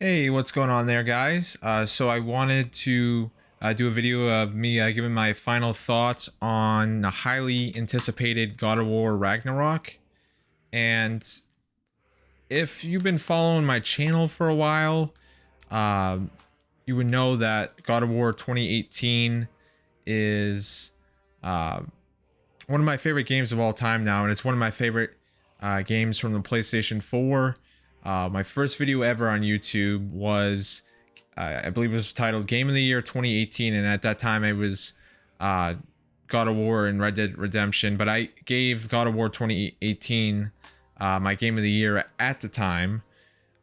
Hey, what's going on there, guys? So I wanted to do a video of me giving my final thoughts on the highly anticipated God of War Ragnarok. And if you've been following my channel for a while, uh, you would know that God of War 2018 is uh, one of my favorite games of all time now, and it's one of my favorite games from the PlayStation 4. My first video ever on YouTube was, I believe it was titled Game of the Year 2018, and at that time it was uh, God of War and Red Dead Redemption, but I gave God of War 2018 my Game of the Year at the time,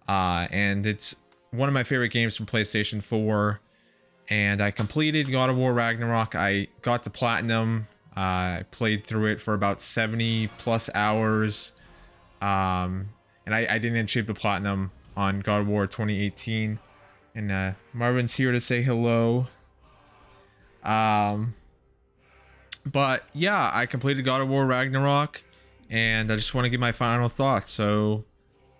and it's one of my favorite games from PlayStation 4, and I completed God of War Ragnarok. I got to Platinum. I played through it for about 70 plus hours. And I didn't achieve the platinum on God of War 2018. And Marvin's here to say hello. But yeah, I completed God of War Ragnarok, and I just want to give my final thoughts. So,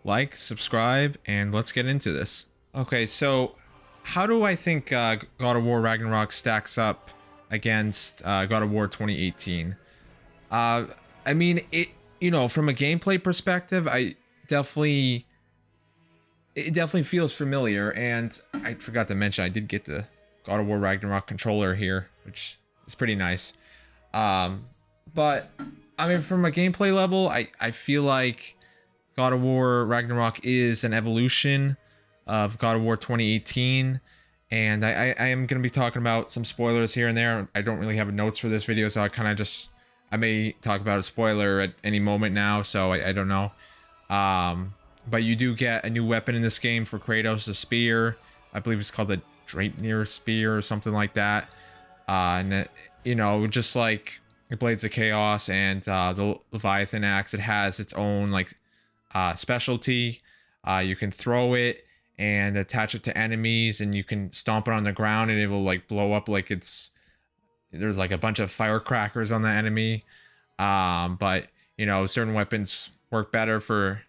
like, subscribe, and let's get into this. Okay, so how do I think God of War Ragnarok stacks up against God of War 2018? I mean, from a gameplay perspective, definitely it definitely feels familiar, and I forgot to mention I did get the God of War Ragnarok controller here, which is pretty nice. But I mean, from a gameplay level, I feel like God of War Ragnarok is an evolution of God of War 2018, and I am going to be talking about some spoilers here and there. I don't really have notes for this video, so I may talk about a spoiler at any moment now, so I don't know. But you do get a new weapon in this game for Kratos, a spear. I believe it's called the Draupnir spear or something like that. And just like the Blades of Chaos and the Leviathan axe, it has its own specialty. You can throw it and attach it to enemies, and you can stomp it on the ground, and it will blow up like there's a bunch of firecrackers on the enemy. But certain weapons work better for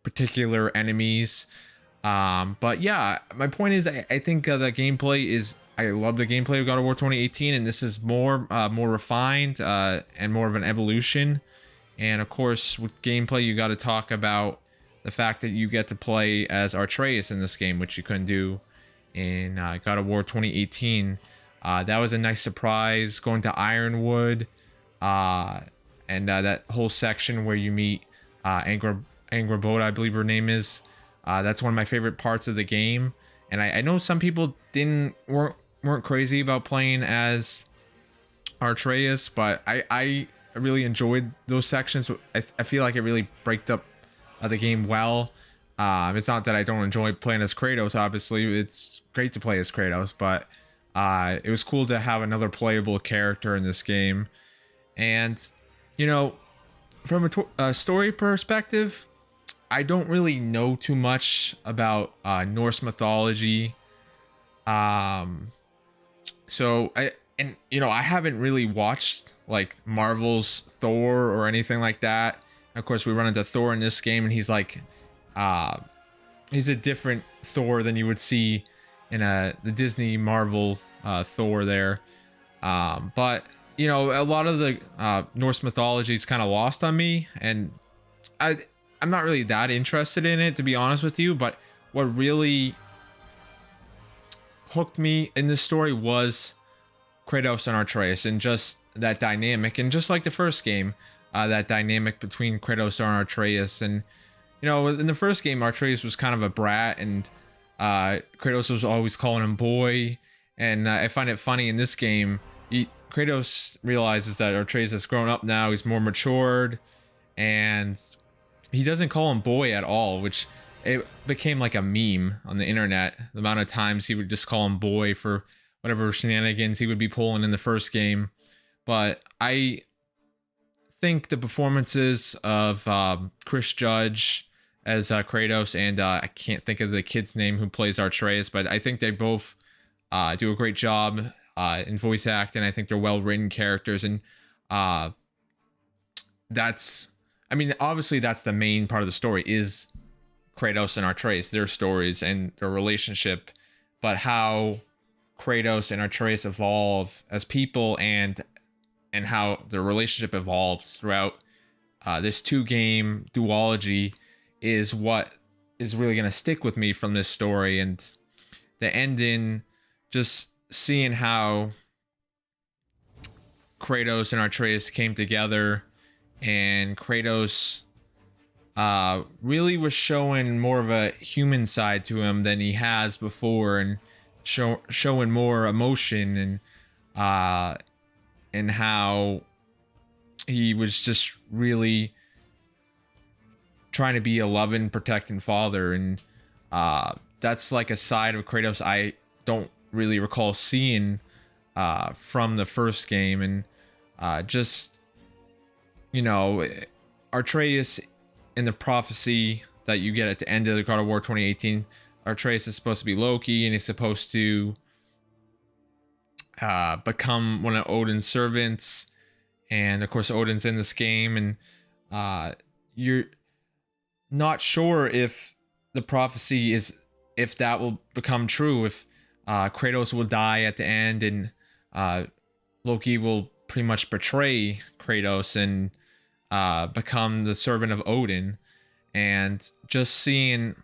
particular enemies. But yeah, my point is, I think the gameplay is, I love the gameplay of God of War 2018, and this is more refined and more of an evolution. And of course, with gameplay, you got to talk about the fact that you get to play as Atreus in this game, which you couldn't do in God of War 2018. That was a nice surprise, going to Ironwood, and that whole section where you meet Angrboda, I believe her name is. That's one of my favorite parts of the game, and I know some people weren't crazy about playing as Atreus, but I really enjoyed those sections. I feel like it really braked up the game well. It's not that I don't enjoy playing as Kratos. Obviously, it's great to play as Kratos, but it was cool to have another playable character in this game. And from a story perspective, I don't really know too much about Norse mythology. So I haven't really watched Marvel's Thor or anything like that. Of course, we run into Thor in this game, and he's he's a different Thor than you would see in the Disney Marvel Thor there. But a lot of the Norse mythology is kind of lost on me, and I'm not really that interested in it, to be honest with you. But what really hooked me in this story was Kratos and Atreus, and just that dynamic, and just like the first game, that dynamic between Kratos and Atreus. And in the first game, Atreus was kind of a brat, and Kratos was always calling him boy. And I find it funny in this game, Kratos realizes that Atreus has grown up now, he's more matured, and he doesn't call him boy at all, which it became like a meme on the internet, the amount of times he would just call him boy for whatever shenanigans he would be pulling in the first game. But I think the performances of Chris Judge as Kratos, and I can't think of the kid's name who plays Atreus, but I think they both do a great job in voice acting. I think they're well-written characters, and obviously that's the main part of the story, is Kratos and Atreus, their stories and their relationship, but how Kratos and Atreus evolve as people, and how the relationship evolves throughout this 2 game duology is what is really going to stick with me from this story. And the ending, just seeing how Kratos and Atreus came together, and Kratos really was showing more of a human side to him than he has before, and showing more emotion, and how he was just really trying to be a loving, protecting father. And that's like a side of Kratos I don't really recall seeing from the first game. And just, you know, Atreus in the prophecy that you get at the end of the God of War 2018, Atreus is supposed to be Loki, and he's supposed to become one of Odin's servants. And of course, Odin's in this game, and you're not sure if the prophecy is, if that will become true, if Kratos will die at the end, and Loki will pretty much betray Kratos and become the servant of Odin. And just seeing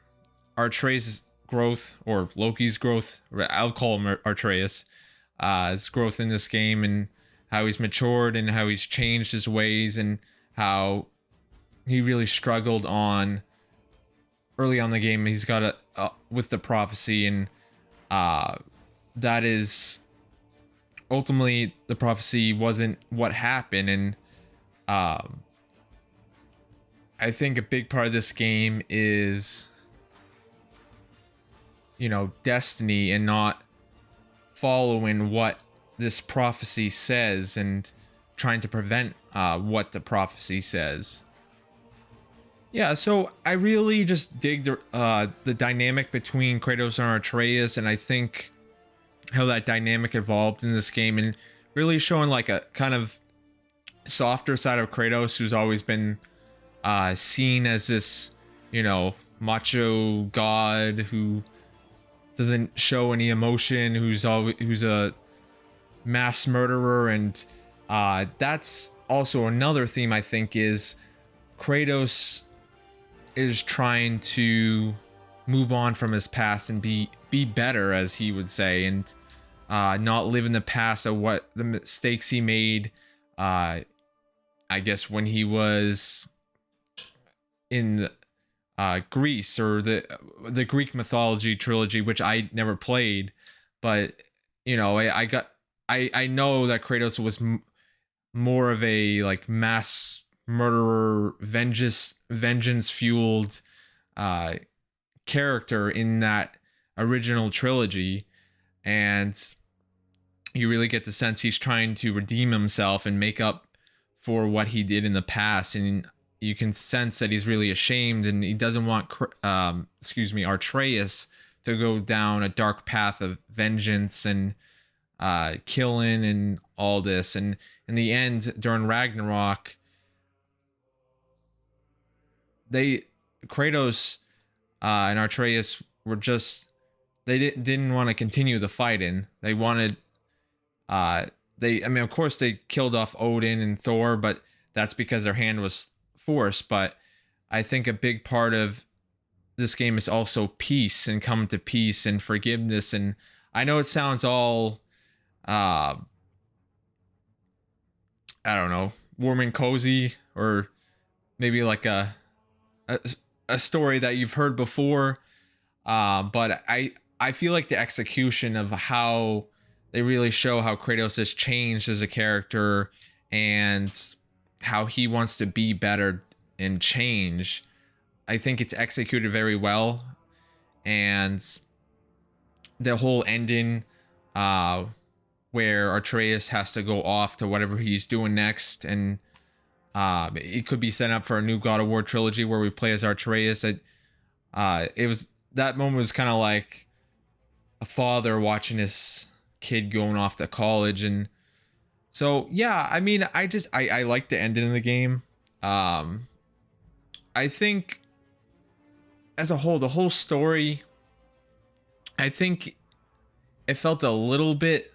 Atreus' growth, or Loki's growth, I'll call him Atreus, his growth in this game, and how he's matured and how he's changed his ways, and how he really struggled on early on the game. He's got with the prophecy, and that is ultimately, the prophecy wasn't what happened. And I think a big part of this game is, you know, destiny, and not following what this prophecy says, and trying to prevent what the prophecy says. Yeah, so I really just dig the dynamic between Kratos and Atreus, and I think how that dynamic evolved in this game, and really showing like a kind of softer side of Kratos, who's always been seen as this, you know, macho god who doesn't show any emotion, who's a mass murderer. And that's also another theme, I think, is Kratos is trying to move on from his past and be better, as he would say, and not live in the past of what the mistakes he made, I guess, when he was in Greece, or the Greek mythology trilogy, which I never played. But you know, I know that Kratos was more of a like mass murderer, vengeance fueled character in that original trilogy. And you really get the sense he's trying to redeem himself and make up for what he did in the past. And you can sense that he's really ashamed, and he doesn't want Atreus to go down a dark path of vengeance and killing and all this. And in the end, during Ragnarok, Kratos and Atreus were just, they didn't want to continue the fighting. They wanted I mean, of course they killed off Odin and Thor, but that's because their hand was forced. But I think a big part of this game is also peace, and coming to peace and forgiveness. And I know it sounds all I don't know, warm and cozy, or maybe like a story that you've heard before, but I feel like the execution of how they really show how Kratos has changed as a character, and how he wants to be better and change, I think it's executed very well. And the whole ending, where Atreus has to go off to whatever he's doing next, and it could be set up for a new God of War trilogy where we play as Atreus. It was, that moment was kind of like a father watching his kid going off to college. And so yeah, I mean, I like the ending of the game. I think as a whole, the whole story, I think it felt a little bit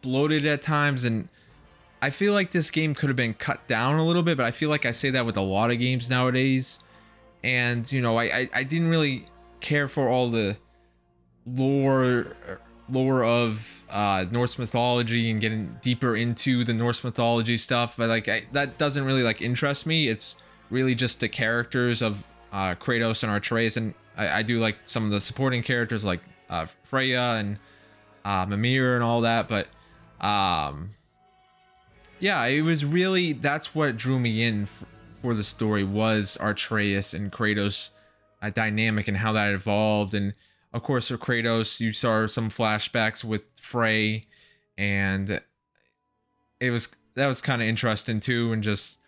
bloated at times, and I feel like this game could have been cut down a little bit, but I feel like I say that with a lot of games nowadays. And you know, I didn't really care for all the lore of Norse mythology and getting deeper into the Norse mythology stuff, but like that doesn't really like interest me. It's really just the characters of Kratos and Atreus, and I do like some of the supporting characters like Freya and Mimir and all that, but yeah, it was really, that's what drew me in for the story, was Atreus and Kratos dynamic and how that evolved. And of course for Kratos, you saw some flashbacks with Frey, and that was kind of interesting too, and just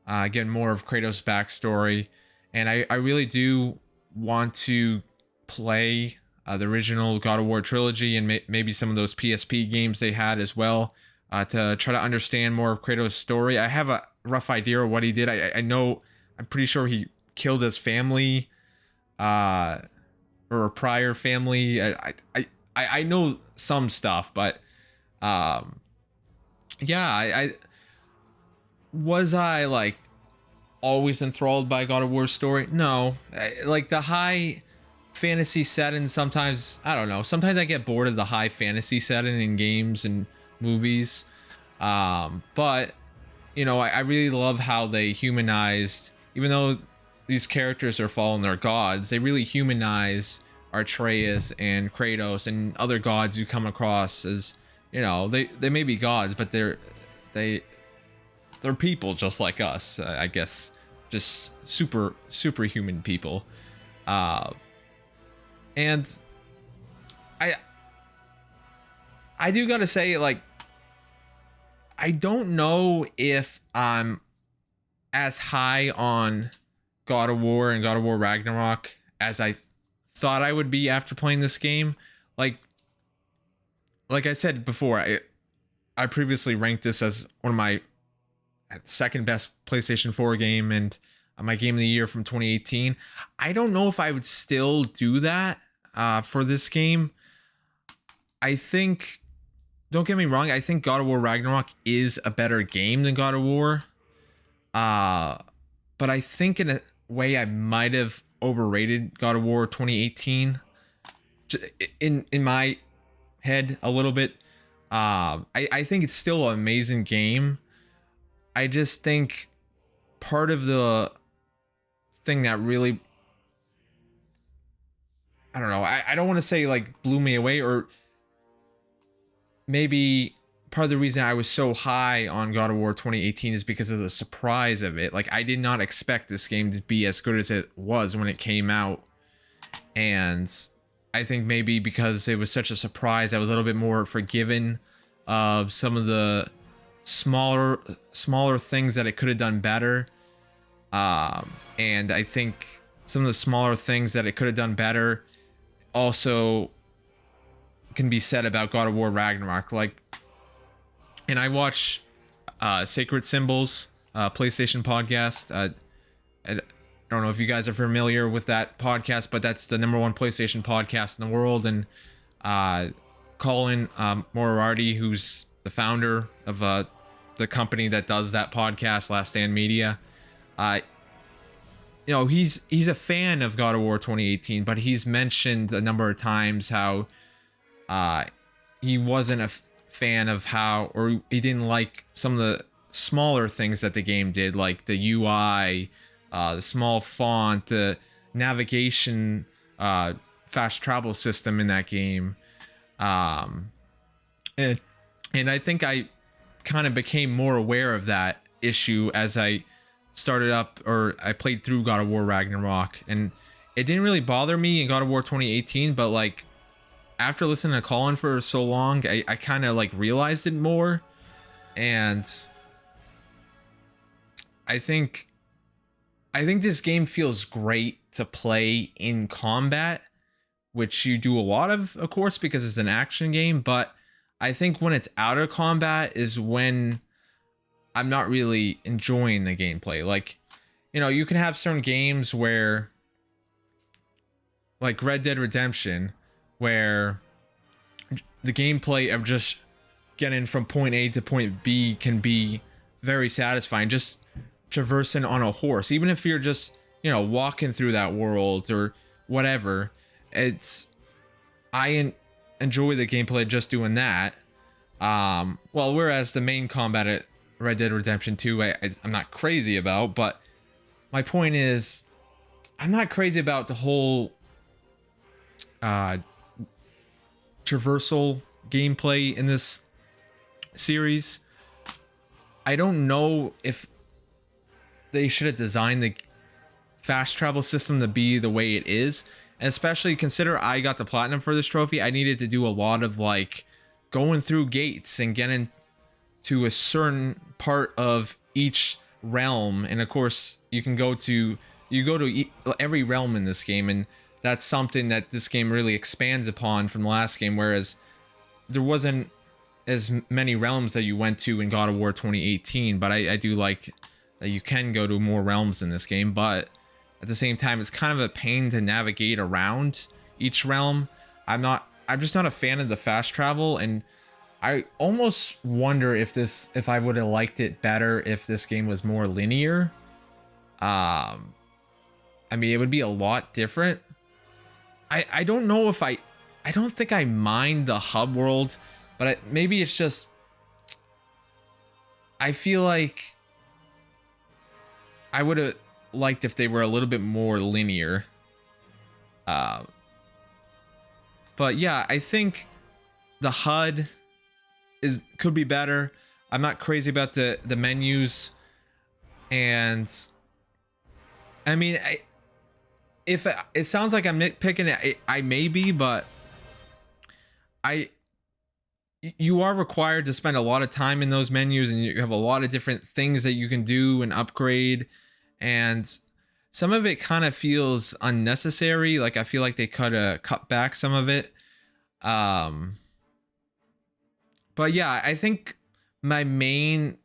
getting more of Kratos' backstory. And I really do want to play the original God of War trilogy, and maybe some of those PSP games they had as well, to try to understand more of Kratos' story. I have a rough idea of what he did. I know, I'm pretty sure he killed his family, or a prior family. I know some stuff, but yeah, I was I like always enthralled by God of War's story? No. Like the high fantasy setting, sometimes, I don't know, sometimes I get bored of the high fantasy setting in games and movies, but you know, I really love how they humanized, even though these characters are fallen, they're gods, they really humanize Atreus and Kratos and other gods you come across. As you know, they may be gods, but they're people just like us, I guess, just superhuman people. And I do gotta say, like, I don't know if I'm as high on God of War and God of War Ragnarok as I thought I would be after playing this game. Like I said before, I previously ranked this as one of my second best PlayStation 4 game, and my game of the year from 2018. I don't know if I would still do that for this game. I think, don't get me wrong, I think God of War Ragnarok is a better game than God of War. But I think in a way I might have overrated God of War 2018 in my head a little bit. I think it's still an amazing game. I just think part of the thing that really, I don't know, I don't want to say like blew me away, or maybe part of the reason I was so high on God of War 2018 is because of the surprise of it. Like, I did not expect this game to be as good as it was when it came out. And I think maybe because it was such a surprise, I was a little bit more forgiving of some of the smaller things that it could have done better. And I think some of the smaller things that it could have done better also can be said about God of War Ragnarok. Like, and I watch Sacred Symbols PlayStation podcast. I don't know if you guys are familiar with that podcast, but that's the #1 PlayStation podcast in the world. And Colin Moriarty, who's the founder of the company that does that podcast, Last Stand Media, you know, he's a fan of God of War 2018, but he's mentioned a number of times how he wasn't a fan of how, or he didn't like some of the smaller things that the game did, like the UI, the small font, the navigation, fast travel system in that game. And I think I kind of became more aware of that issue as I started up, or I played through God of War Ragnarok, and it didn't really bother me in God of War 2018, but like after listening to Colin for so long, I kind of like realized it more. And I think this game feels great to play in combat, which you do a lot of course, because it's an action game. But I think when it's out of combat is when I'm not really enjoying the gameplay. Like, you know, you can have certain games where like Red Dead Redemption, where the gameplay of just getting from point A to point B can be very satisfying. Just traversing on a horse, even if you're just, you know, walking through that world or whatever. It's enjoy the gameplay just doing that. Well, whereas the main combat at Red Dead Redemption 2, I'm not crazy about, but my point is, I'm not crazy about the whole traversal gameplay in this series. I don't know if they should have designed the fast travel system to be the way it is, and especially consider I got the platinum for this trophy. I needed to do a lot of like going through gates and getting to a certain part of each realm, and of course you go to every realm in this game, and that's something that this game really expands upon from the last game, whereas there wasn't as many realms that you went to in God of War 2018. But I do like that you can go to more realms in this game, but at the same time it's kind of a pain to navigate around each realm. I'm just not a fan of the fast travel, and I almost wonder if I would have liked it better if this game was more linear. I mean, it would be a lot different. I don't know if I don't think I mind the hub world, but maybe it's just, I feel like I would have liked if they were a little bit more linear. But yeah, I think the HUD could be better. I'm not crazy about the menus, and I mean, if it sounds like I'm nitpicking, I may be, but you are required to spend a lot of time in those menus, and you have a lot of different things that you can do and upgrade, and some of it kind of feels unnecessary. Like, I feel like they could have cut back some of it. But yeah, I think my main,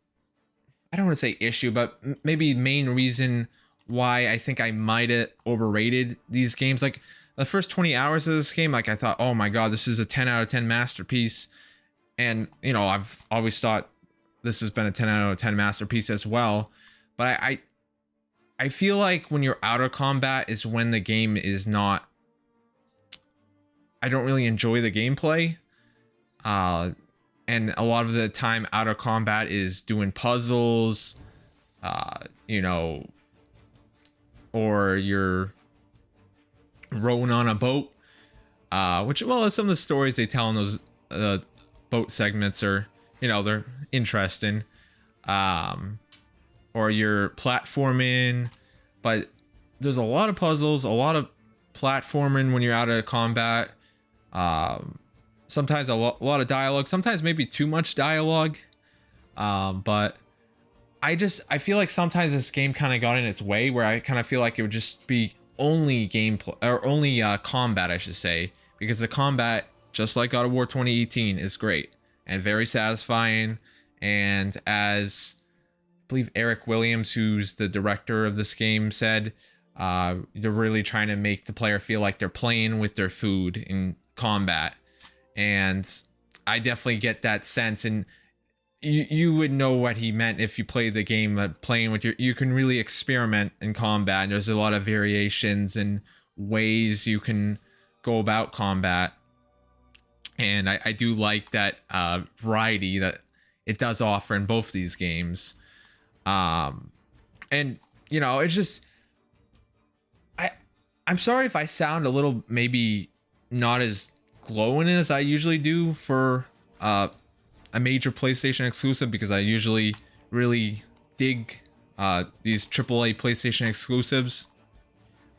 I don't want to say issue, but maybe main reason why I think I might have overrated these games, like the first 20 hours of this game, like I thought, oh my god, this is a 10 out of 10 masterpiece. And, you know, I've always thought this has been a 10 out of 10 masterpiece as well. But I feel like when you're out of combat is when the game is not, I don't really enjoy the gameplay. And a lot of the time out of combat is doing puzzles, you know, or you're rowing on a boat, which, well, some of the stories they tell in those boat segments are, you know, they're interesting. Or you're platforming, but there's a lot of puzzles, a lot of platforming when you're out of combat. Sometimes a lot of dialogue, sometimes maybe too much dialogue. But I feel like sometimes this game kind of got in its way, where I kind of feel like it would just be only gameplay, or only combat, I should say, because the combat, just like God of War 2018, is great and very satisfying. And as I believe Eric Williams, who's the director of this game, said, they're really trying to make the player feel like they're playing with their food in combat. And I definitely get that sense, and you would know what he meant if you play the game. Playing with you can really experiment in combat, and there's a lot of variations and ways you can go about combat. And I do like that variety that it does offer in both these games. And you know, it's just, I'm sorry if I sound a little maybe not as glowing as I usually do for a major PlayStation exclusive, because I usually really dig these AAA PlayStation exclusives.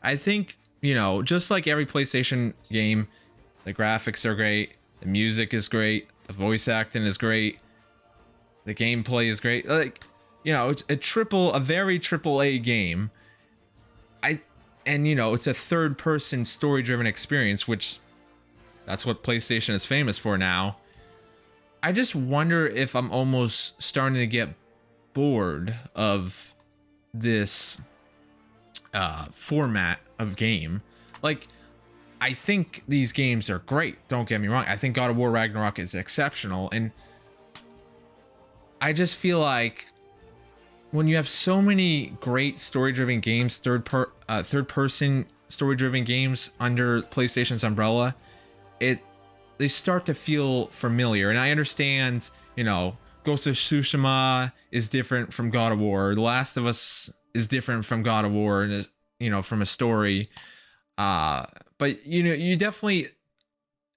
I think, you know, just like every PlayStation game, the graphics are great, the music is great, the voice acting is great, the gameplay is great. Like, you know, it's a very AAA game. And you know, it's a third-person story-driven experience, which that's what PlayStation is famous for now. I just wonder if I'm almost starting to get bored of this format of game. Like, I think these games are great. Don't get me wrong. I think God of War Ragnarok is exceptional, and I just feel like when you have so many great story-driven games, third-person story-driven games under PlayStation's umbrella, they start to feel familiar. And I understand, Ghost of Tsushima is different from God of War. The Last of Us is different from God of War, and from a story. But you definitely,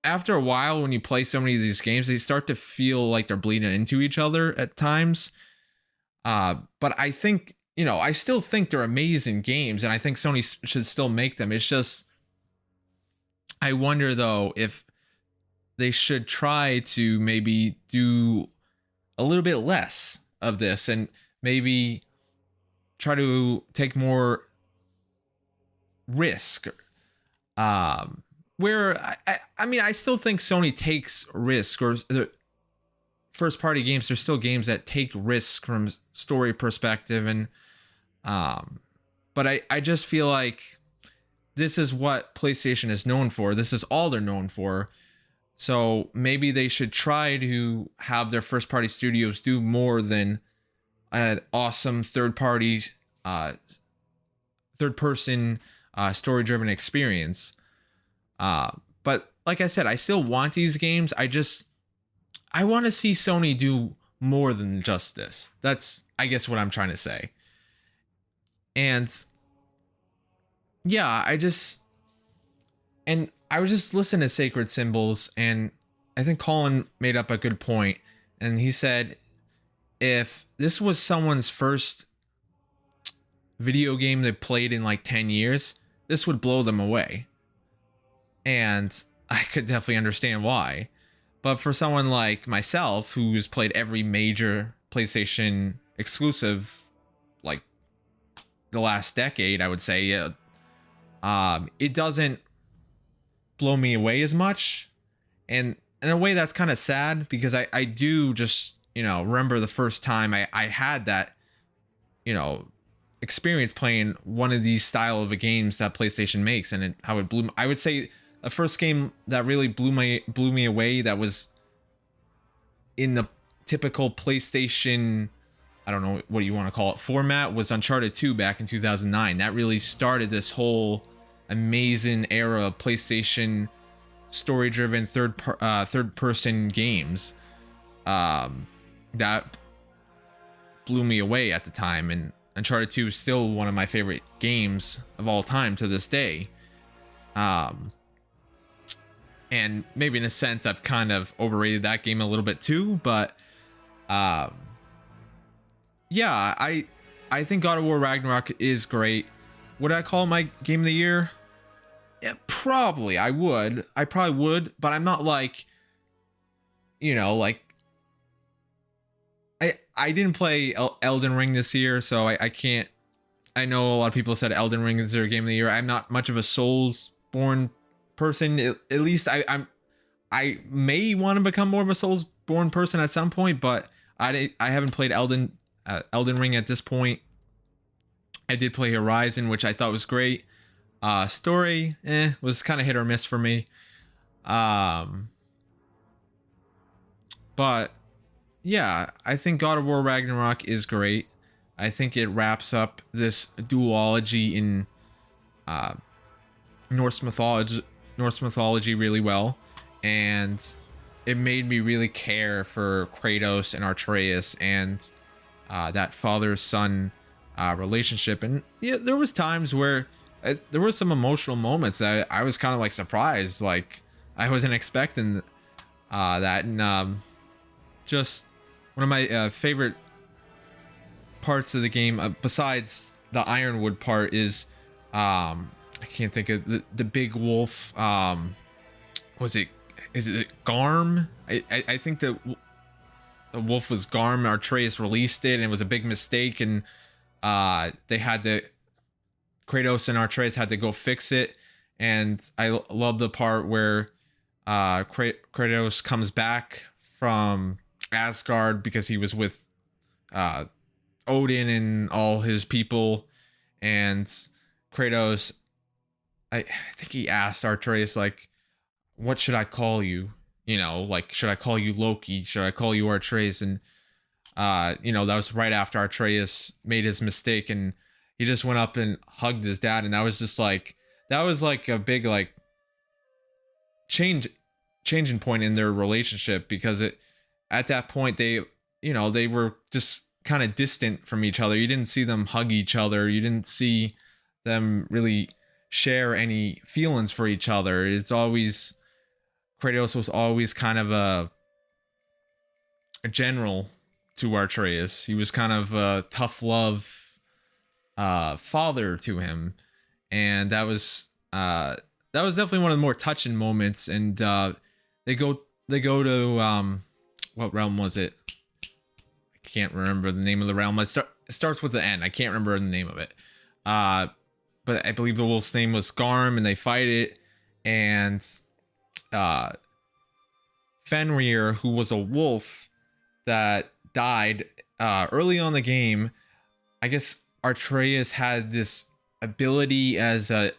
after a while, when you play so many of these games, they start to feel like they're bleeding into each other at times. But I think, I still think they're amazing games, and I think Sony should still make them. It's just, I wonder though if they should try to maybe do a little bit less of this and maybe try to take more risk. Where I mean, I still think Sony takes risk, or the first party games, there's still games that take risk from story perspective, and but I just feel like this is what PlayStation is known for. This is all they're known for. So maybe they should try to have their first party studios do more than an awesome third person story driven experience. But like I said, I still want these games. I want to see Sony do more than just this. That's, I guess, what I'm trying to say. And yeah, I was just listening to Sacred Symbols, and I think Colin made up a good point. And he said, if this was someone's first video game they played in like 10 years, this would blow them away. And I could definitely understand why. But for someone like myself, who's played every major PlayStation exclusive, like the last decade, I would say, it doesn't blow me away as much. And in a way, that's kind of sad, because I do just, remember the first time I had that, experience playing one of these style of games that PlayStation makes, and how it blew. I would say the first game that really blew me away, that was in the typical PlayStation, I don't know what you want to call it, format, was Uncharted 2 back in 2009. That really started this whole amazing era of PlayStation story-driven third-person games. That blew me away at the time, and Uncharted 2 is still one of my favorite games of all time to this day. And maybe in a sense, I've kind of overrated that game a little bit too, but yeah, I think God of War Ragnarok is great. Would I call it my game of the year? Yeah, probably. I probably would, but I'm not like, I didn't play Elden Ring this year, so I can't. I know a lot of people said Elden Ring is their game of the year. I'm not much of a Souls-born person. At least I may want to become more of a Souls-born person at some point, but I haven't played Elden Ring at this point. I did play Horizon, which I thought was great. Story, was kind of hit or miss for me. But yeah, I think God of War Ragnarok is great. I think it wraps up this duology in Norse mythology really well, and it made me really care for Kratos and Atreus and that father-son relationship. And yeah, there was times where there were some emotional moments that I was kind of like surprised, like I wasn't expecting that. And just one of my favorite parts of the game, besides the Ironwood part, is I can't think of the big wolf. Is it Garm? I think the wolf was Garm. Atreus released it, and it was a big mistake, and they had to, Kratos and Atreus had to go fix it. And I love the part where Kratos comes back from Asgard because he was with Odin and all his people, and Kratos I think he asked Artreus like, "What should I call you?" You know, like, should I call you Loki? Should I call you Artreus? And you know, that was right after Artreus made his mistake, and he just went up and hugged his dad, and that was just like, that was like a big like changing point in their relationship, because it, at that point, they, you know, they were just kind of distant from each other. You didn't see them hug each other. You didn't see them really share any feelings for each other. It's always, Kratos was always kind of a general to Artreus. He was kind of a tough love father to him, and that was definitely one of the more touching moments. And they go to what realm was it? I can't remember the name of the realm. It starts with the N. I can't remember the name of it. But I believe the wolf's name was Garm, and they fight it. And Fenrir, who was a wolf that died early on the game, I guess Artreus had this ability as a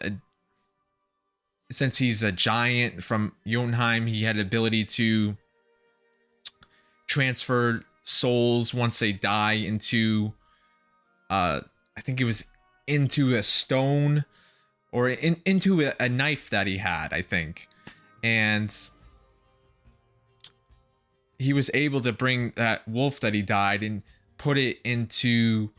since he's a giant from Jotunheim, he had ability to transfer souls once they die into I think it was into a stone, or into a knife that he had, I think. And he was able to bring that wolf that he died and put it into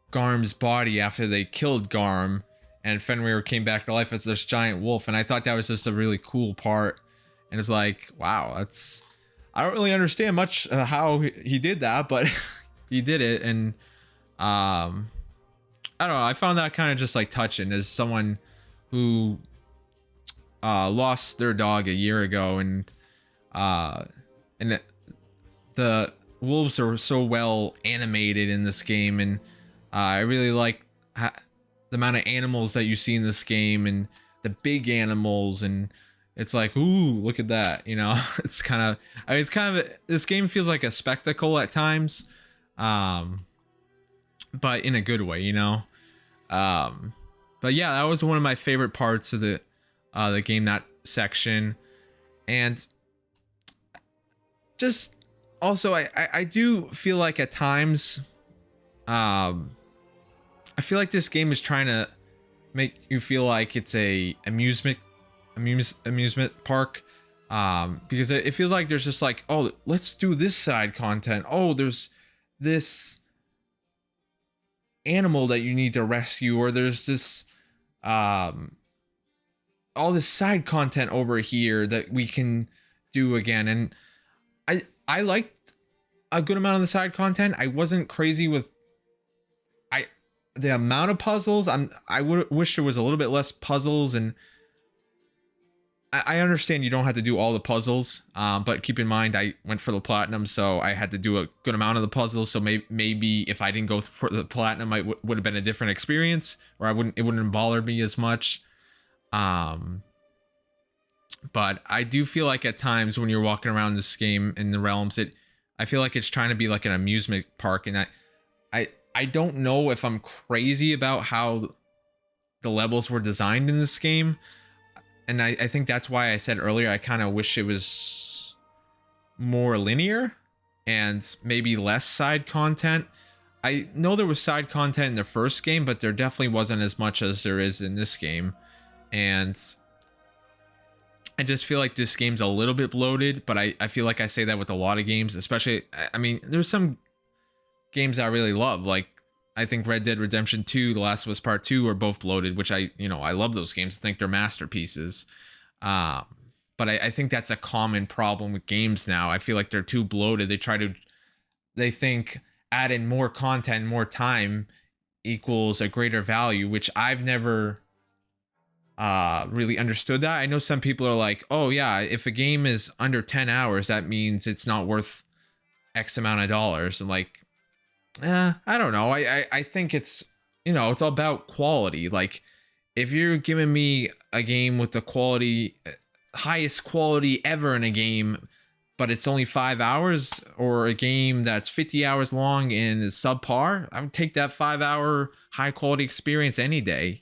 Garm's body after they killed Garm, and Fenrir came back to life as this giant wolf. And I thought that was just a really cool part. And it's like, wow, that's, I don't really understand much how he did that, but he did it. And I don't know, I found that kind of just like touching, as someone who lost their dog a year ago. And the wolves are so well animated in this game, and I really like the amount of animals that you see in this game, and the big animals, and it's like, ooh, look at that, you know. It's kind of, I mean, it's kind of, this game feels like a spectacle at times, but in a good way, you know. But yeah, that was one of my favorite parts of the game, that section. And just also, I do feel like at times, I feel like this game is trying to make you feel like it's a amusement park, because it feels like there's just like, oh, let's do this side content. Oh, there's this animal that you need to rescue, or there's this all this side content over here that we can do again. And I liked a good amount of the side content. I wasn't crazy with the amount of puzzles. I would wish there was a little bit less puzzles, and I understand you don't have to do all the puzzles, but keep in mind I went for the platinum, so I had to do a good amount of the puzzles. So maybe if I didn't go for the platinum, I would have been a different experience, or it wouldn't have bothered me as much. But I do feel like at times when you're walking around this game in the realms, I feel like it's trying to be like an amusement park, and I don't know if I'm crazy about how the levels were designed in this game. And I think that's why I said earlier, I kind of wish it was more linear and maybe less side content. I know there was side content in the first game, but there definitely wasn't as much as there is in this game. And I just feel like this game's a little bit bloated, but I feel like I say that with a lot of games, especially, I mean, there's some games I really love, like I think Red Dead Redemption 2, The Last of Us Part 2 are both bloated, which I love those games. I think they're masterpieces. But I think that's a common problem with games now. I feel like they're too bloated. They think adding more content, more time equals a greater value, which I've never really understood that. I know some people are like, oh yeah, if a game is under 10 hours, that means it's not worth X amount of dollars. I'm like, I don't know. I think it's, it's all about quality. Like, if you're giving me a game with the quality, highest quality ever in a game, but it's only 5 hours, or a game that's 50 hours long and is subpar, I would take that 5 hour high quality experience any day,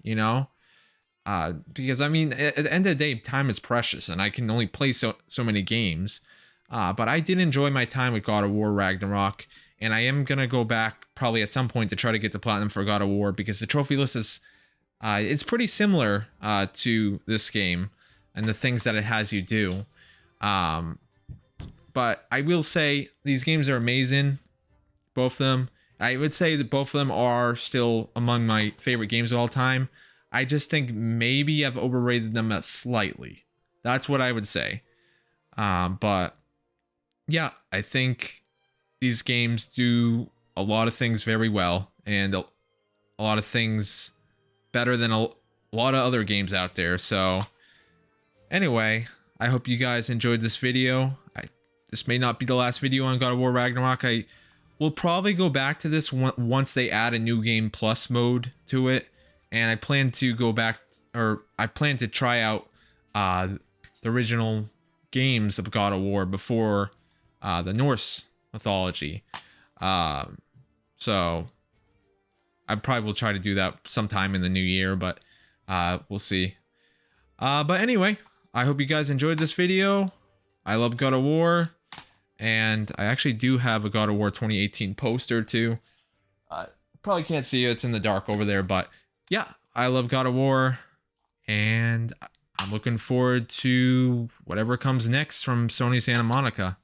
Because I mean, at the end of the day, time is precious, and I can only play so many games. But I did enjoy my time with God of War Ragnarok, and I am gonna go back probably at some point to try to get the platinum for God of War, because the trophy list is it's pretty similar to this game and the things that it has you do. But I will say these games are amazing, both of them. I would say that both of them are still among my favorite games of all time. I just think maybe I've overrated them slightly. That's what I would say. But yeah, I think these games do a lot of things very well, and a lot of things better than a lot of other games out there. So anyway, I hope you guys enjoyed this video. This may not be the last video on God of War Ragnarok. I will probably go back to this once they add a new game plus mode to it. And I plan to go back, or I plan to try out the original games of God of War before the Norse mythology. So I probably will try to do that sometime in the new year, but we'll see. But anyway, I hope you guys enjoyed this video. I love God of War, and I actually do have a God of War 2018 poster too. Probably can't see it, it's in the dark over there, but yeah, I love God of War, and I'm looking forward to whatever comes next from Sony Santa Monica.